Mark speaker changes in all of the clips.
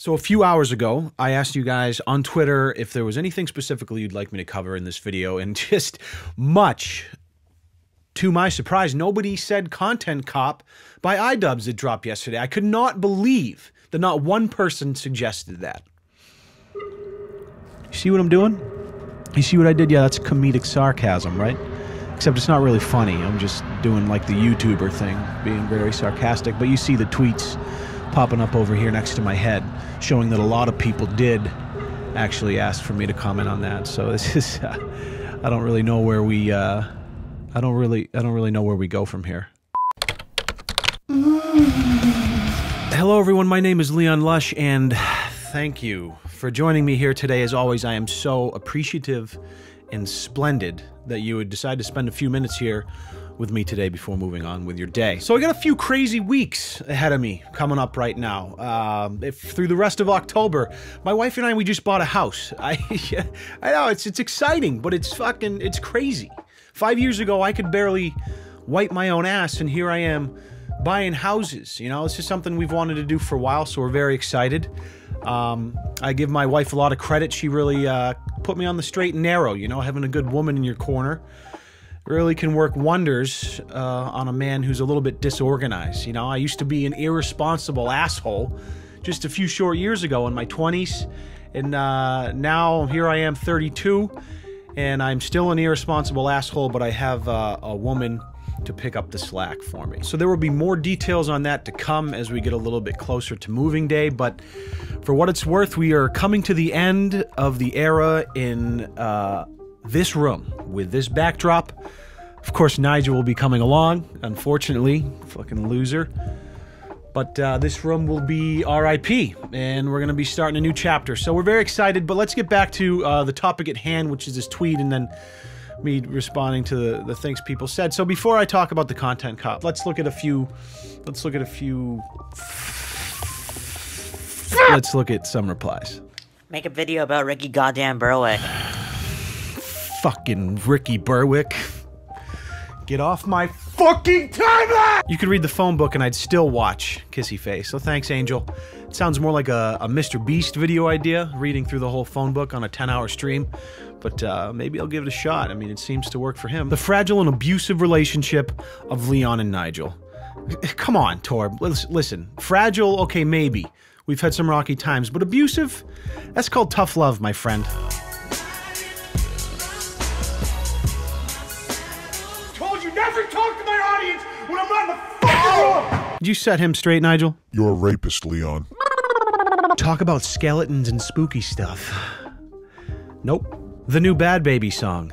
Speaker 1: So a few hours ago, I asked you guys on Twitter if there was anything specifically you'd like me to cover in this video, and just much to my surprise, nobody said Content Cop by iDubbbz that dropped yesterday. I could not believe that not one person suggested that. You see what I'm doing? You see what I did? Yeah, that's comedic sarcasm, right? Except it's not really funny. I'm just doing like the YouTuber thing, being very sarcastic. But you see the tweets popping up over here next to my head, showing that a lot of people did actually ask for me to comment on that. So this is, I don't really know where we, I don't really know where we go from here. Hello everyone, my name is Leon Lush, and thank you for joining me here today. As always, I am so appreciative and splendid that you would decide to spend a few minutes here with me today before moving on with your day. So I got a few crazy weeks ahead of me coming up right now. Through the rest of October, my wife and I, we just bought a house. I know, it's exciting, but it's crazy. 5 years ago, I could barely wipe my own ass, and here I am buying houses. You know, it's just something we've wanted to do for a while, so we're very excited. I give my wife a lot of credit. She really put me on the straight and narrow. You know, having a good woman in your corner really can work wonders on a man who's a little bit disorganized. You know, I used to be an irresponsible asshole just a few short years ago in my 20s, and now here I am 32, and I'm still an irresponsible asshole, but I have a woman to pick up the slack for me. So there will be more details on that to come as we get a little bit closer to moving day, but for what it's worth, we are coming to the end of the era in this room with this backdrop. Of course, Nigel will be coming along, unfortunately, fucking loser. But this room will be RIP, and we're going to be starting a new chapter. So we're very excited, but let's get back to the topic at hand, which is this tweet, and then me responding to the things people said. So before I talk about the Content Cop, let's look at some replies.
Speaker 2: Make a video about Ricky goddamn Berwick.
Speaker 1: Fucking Ricky Berwick. Get off my fucking timeline! You could read the phone book and I'd still watch Kissy Face. So thanks, Angel. It sounds more like a Mr. Beast video idea, reading through the whole phone book on a 10-hour stream. But maybe I'll give it a shot. I mean, it seems to work for him. The fragile and abusive relationship of Leon and Nigel. Come on, Torb. Listen. Fragile, okay, maybe. We've had some rocky times. But abusive? That's called tough love, my friend.
Speaker 3: Told you never talk to my audience when I'm not in the fucking room!
Speaker 1: Did you set him straight, Nigel?
Speaker 4: You're a rapist, Leon.
Speaker 1: Talk about skeletons and spooky stuff. Nope. The new Bad Baby song.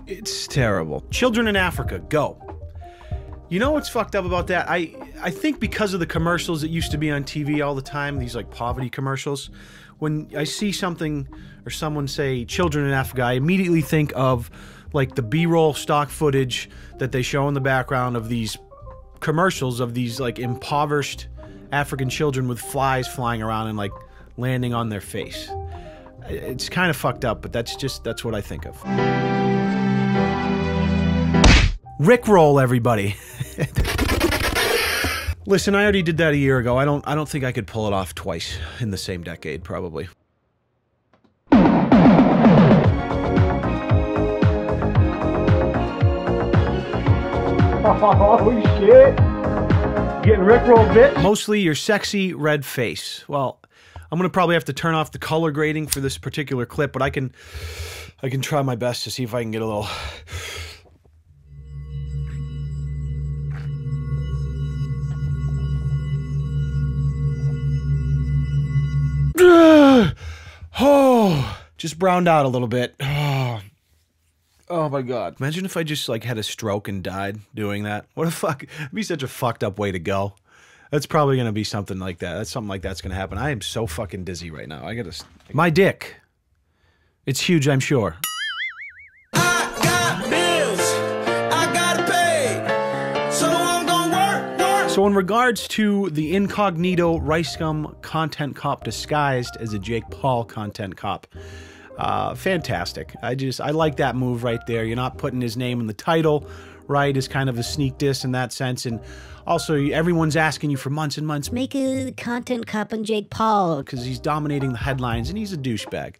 Speaker 1: It's terrible. Children in Africa, go. You know what's fucked up about that? I think because of the commercials that used to be on TV all the time, these like poverty commercials, when I see something or someone say children in Africa, I immediately think of like the B-roll stock footage that they show in the background of these commercials of these like impoverished African children with flies flying around and like landing on their face. It's kind of fucked up, but that's what I think of. Rickroll, everybody. Listen, I already did that a year ago. I don't think I could pull it off twice in the same decade, probably.
Speaker 3: Oh shit! Getting Rickrolled, bitch.
Speaker 1: Mostly your sexy red face. Well, I'm gonna probably have to turn off the color grading for this particular clip, but I can try my best to see if I can get a little. Oh, just browned out a little bit. Oh my god. Imagine if I just like had a stroke and died doing that. What a fuck. It'd be such a fucked up way to go. That's probably gonna be something like that. That's something like that's gonna happen. I am so fucking dizzy right now. I gotta. My dick. It's huge, I'm sure.
Speaker 5: I got bills. I gotta pay. So I'm gonna work.
Speaker 1: So in regards to the incognito Rice Gum Content Cop disguised as a Jake Paul Content Cop, fantastic. I like that move right there. You're not putting his name in the title right, is kind of a sneak diss in that sense. And also, everyone's asking you for months and months, make a content cop on Jake Paul, because he's dominating the headlines, and he's a douchebag.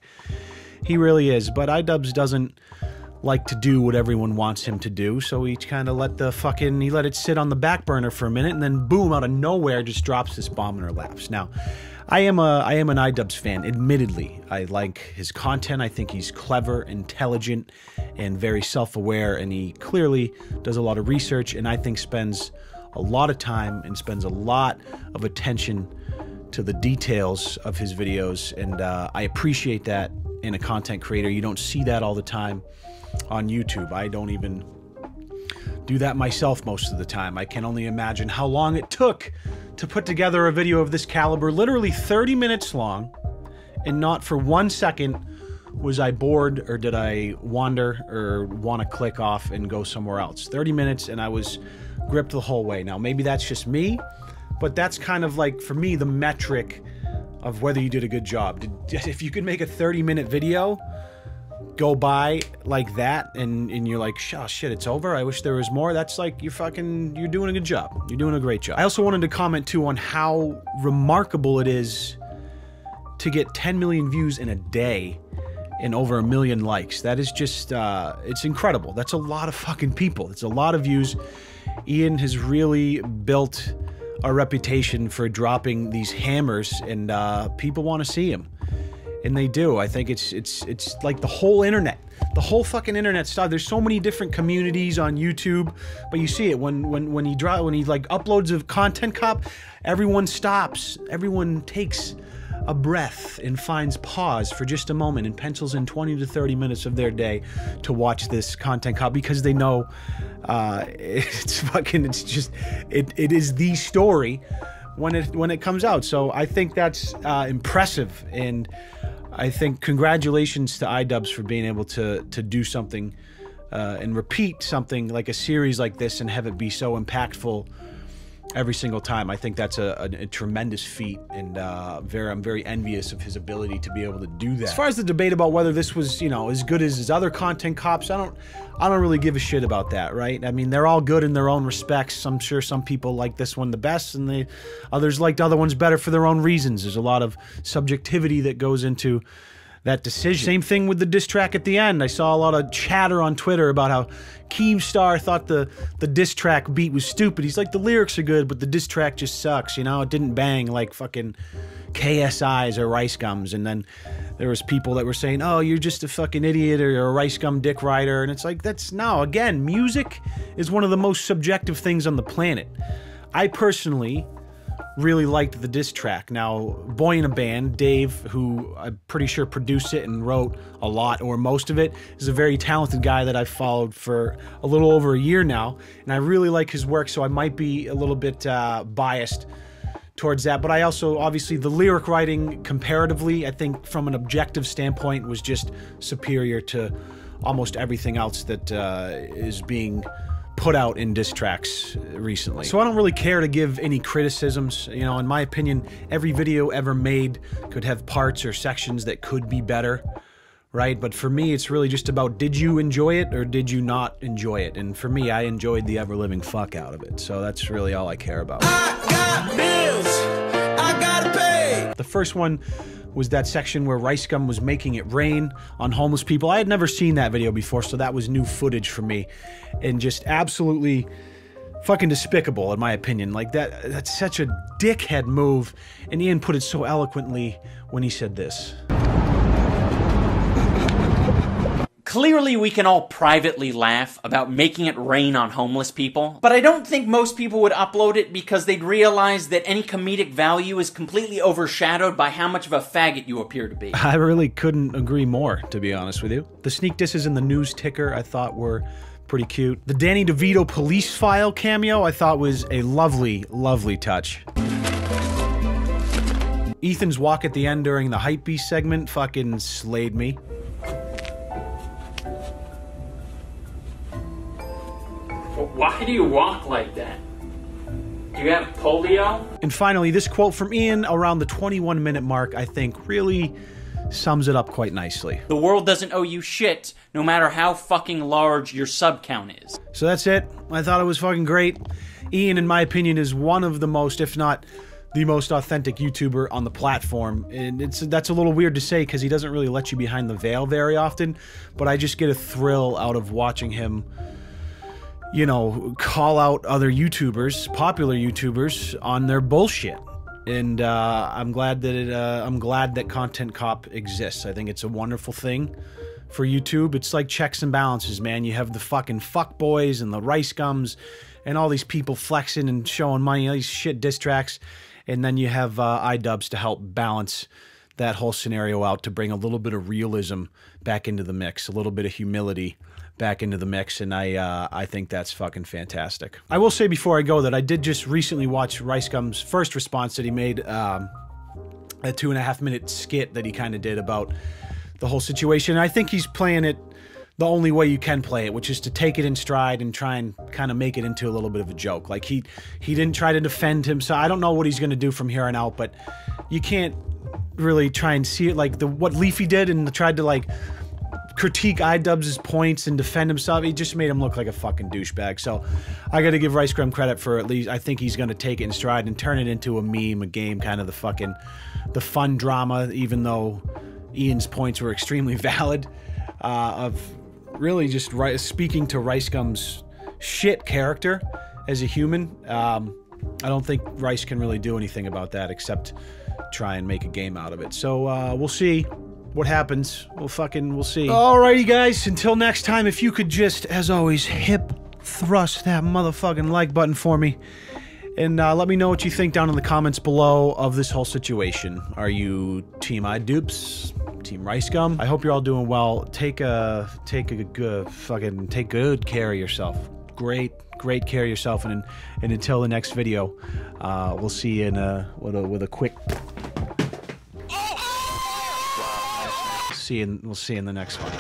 Speaker 1: He really is. But iDubbbz doesn't like to do what everyone wants him to do, so he kind of let it sit on the back burner for a minute, and then boom, out of nowhere, just drops this bomb in our laps. Now, I am an iDubbbz fan, admittedly. I like his content. I think he's clever, intelligent, and very self-aware, and he clearly does a lot of research, and I think spends a lot of time and spends a lot of attention to the details of his videos, and I appreciate that in a content creator. You don't see that all the time on YouTube. I don't even do that myself most of the time. I can only imagine how long it took to put together a video of this caliber, literally 30 minutes long, and not for 1 second was I bored or did I wander or want to click off and go somewhere else. 30 minutes and I was gripped the whole way. Now, maybe that's just me, but that's kind of like, for me, the metric of whether you did a good job. If you could make a 30-minute video go by like that and you're like, oh shit, it's over, I wish there was more, that's like, you're doing a good job. You're doing a great job. I also wanted to comment too on how remarkable it is to get 10 million views in a day and over 1 million likes. That is just, it's incredible. That's a lot of fucking people. It's a lot of views. Ian has really built a reputation for dropping these hammers, and people want to see him. And they do. I think it's like the whole internet. The whole fucking internet stuff. There's so many different communities on YouTube, but you see it when he like uploads of Content Cop, everyone stops. Everyone takes a breath and finds pause for just a moment and pencils in 20 to 30 minutes of their day to watch this Content Cop, because they know it is the story when it comes out. So I think that's impressive, and I think congratulations to iDubbbz for being able to do something and repeat something like a series like this and have it be so impactful every single time. I think that's a tremendous feat, and I'm very envious of his ability to be able to do that. As far as the debate about whether this was, as good as his other Content Cops, I don't really give a shit about that, right? I mean, they're all good in their own respects. I'm sure some people like this one the best, and others liked other ones better for their own reasons. There's a lot of subjectivity that goes into that decision. Same thing with the diss track at the end. I saw a lot of chatter on Twitter about how Keemstar thought the diss track beat was stupid. He's like, the lyrics are good, but the diss track just sucks, it didn't bang like fucking KSI's or Rice Gums. And then there was people that were saying, oh, you're just a fucking idiot, or you're a Rice Gum dick rider. And it's like, again, music is one of the most subjective things on the planet. I personally really liked the diss track. Now, Boy in a Band, Dave, who I'm pretty sure produced it and wrote a lot or most of it, is a very talented guy that I've followed for a little over a year now, and I really like his work, so I might be a little bit biased towards that. But I also, obviously, the lyric writing comparatively, I think from an objective standpoint, was just superior to almost everything else that is being put out in diss tracks recently. So I don't really care to give any criticisms. In my opinion, every video ever made could have parts or sections that could be better, right? But for me, it's really just about, did you enjoy it or did you not enjoy it? And for me, I enjoyed the ever-living fuck out of it. So that's really all I care about.
Speaker 5: I got bills, I gotta pay.
Speaker 1: The first one was that section where Rice Gum was making it rain on homeless people. I had never seen that video before, so that was new footage for me, and just absolutely fucking despicable, in my opinion. Like, that's such a dickhead move, and Ian put it so eloquently when he said this.
Speaker 4: Clearly, we can all privately laugh about making it rain on homeless people, but I don't think most people would upload it because they'd realize that any comedic value is completely overshadowed by how much of a faggot you appear to be.
Speaker 1: I really couldn't agree more, to be honest with you. The sneak disses in the news ticker I thought were pretty cute. The Danny DeVito police file cameo I thought was a lovely, lovely touch. Ethan's walk at the end during the Hypebeast segment fucking slayed me.
Speaker 4: Why do you walk like that? Do you have polio?
Speaker 1: And finally, this quote from Ian around the 21-minute mark, I think, really sums it up quite nicely.
Speaker 4: The world doesn't owe you shit, no matter how fucking large your sub count is.
Speaker 1: So that's it. I thought it was fucking great. Ian, in my opinion, is one of the most, if not the most authentic YouTuber on the platform. And that's a little weird to say because he doesn't really let you behind the veil very often, but I just get a thrill out of watching him, you know, call out other YouTubers, popular YouTubers, on their bullshit. And I'm glad that Content Cop exists. I think it's a wonderful thing for YouTube. It's like checks and balances, man. You have the fucking fuckboys and the rice gums and all these people flexing and showing money, all these shit diss tracks. And then you have iDubbbz to help balance that whole scenario out, to bring a little bit of realism back into the mix, a little bit of humility back into the mix, and I think that's fucking fantastic. I will say before I go that I did just recently watch Rice Gum's first response that he made, a 2.5-minute skit that he kind of did about the whole situation. I think he's playing it the only way you can play it, which is to take it in stride and try and kind of make it into a little bit of a joke. Like, he didn't try to defend him, so I don't know what he's going to do from here on out, but you can't really try and see it like what Leafy did and tried to, like, critique iDubbbz's points and defend himself. He just made him look like a fucking douchebag. So I got to give Rice Gum credit for, at least I think he's going to take it in stride and turn it into a meme, a game, kind of the fun drama, even though Ian's points were extremely valid, of really just speaking to Rice Gum's shit character as a human. I don't think Rice can really do anything about that except try and make a game out of it. So we'll see what happens. We'll see. Alrighty, guys. Until next time, if you could just, as always, hip thrust that motherfucking like button for me. And let me know what you think down in the comments below of this whole situation. Are you Team iDubbbz? Team Rice Gum? I hope you're all doing well. Take good care of yourself. Great care of yourself. And until the next video, we'll see you in with a quick. We'll see you in the next one.